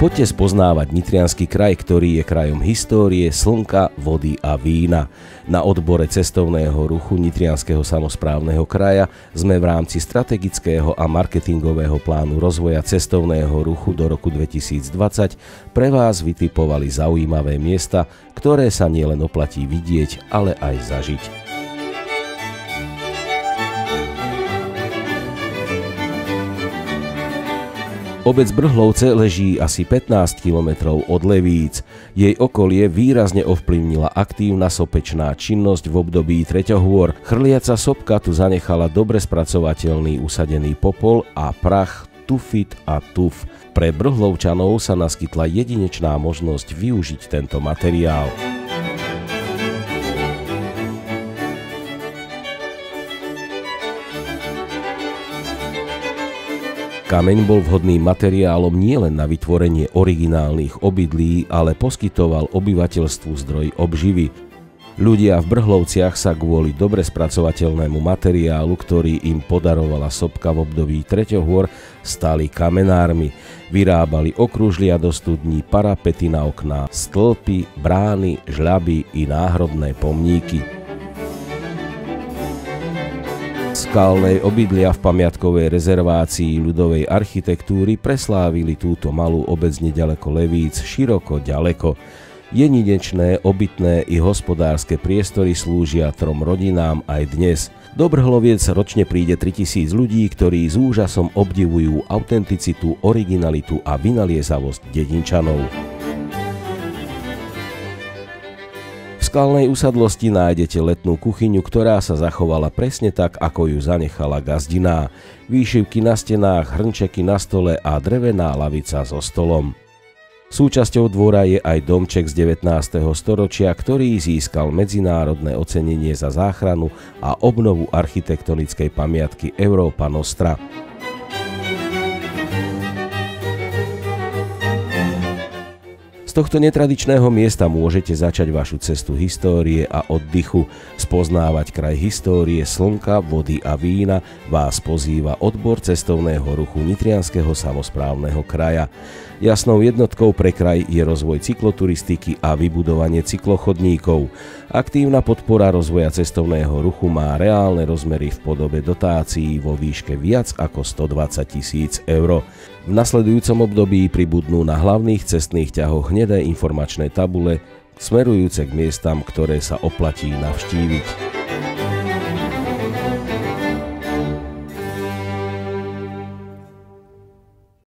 Poďte spoznávať nitriansky kraj, ktorý je krajom histórie, slnka, vody a vína. Na odbore cestovného ruchu Nitrianskeho samosprávneho kraja sme v rámci strategického a marketingového plánu rozvoja cestovného ruchu do roku 2020 pre vás vytipovali zaujímavé miesta, ktoré sa nielen oplatí vidieť, ale aj zažiť. Obec Brhlovce leží asi 15 kilometrov od Levíc. Jej okolie výrazne ovplyvnila aktívna sopečná činnosť v období treťohôr. Chrliaca sopka tu zanechala dobre spracovateľný usadený popol a prach tufit a tuf. Pre Brhlovčanov sa naskytla jedinečná možnosť využiť tento materiál. Kameň bol vhodným materiálom nielen na vytvorenie originálnych obydlí, ale poskytoval obyvateľstvu zdroj obživy. Ľudia v Brhlovciach sa kvôli dobre spracovateľnému materiálu, ktorý im podarovala sopka v období treťohôr, stali kamenármi. Vyrábali okružlia do studní, parapety na okná, stĺpy, brány, žľaby i náhrobné pomníky. Skalné obydlia v pamiatkovej rezervácii ľudovej architektúry preslávili túto malú obec neďaleko Levíc široko ďaleko. Jedinečné, obytné i hospodárske priestory slúžia 3 rodinám aj dnes. Do Brhloviec ročne príde 3000 ľudí, ktorí s úžasom obdivujú autenticitu, originalitu a vynaliezavosť dedinčanov. V skalnej usadlosti nájdete letnú kuchyňu, ktorá sa zachovala presne tak, ako ju zanechala gazdiná. Výšivky na stenách, hrnčeky na stole a drevená lavica so stolom. Súčasťou dvora je aj domček z 19. storočia, ktorý získal medzinárodné ocenenie za záchranu a obnovu architektonickej pamiatky Europa Nostra. Z tohto netradičného miesta môžete začať vašu cestu histórie a oddychu. Spoznávať kraj histórie, slnka, vody a vína vás pozýva odbor cestovného ruchu Nitrianskeho samosprávneho kraja. Jasnou jednotkou pre kraj je rozvoj cykloturistiky a vybudovanie cyklochodníkov. Aktívna podpora rozvoja cestovného ruchu má reálne rozmery v podobe dotácií vo výške viac ako 120 000 eur. V nasledujúcom období pribudnú na hlavných cestných ťahoch hnedé informačné tabule smerujúce k miestam, ktoré sa oplatí navštíviť.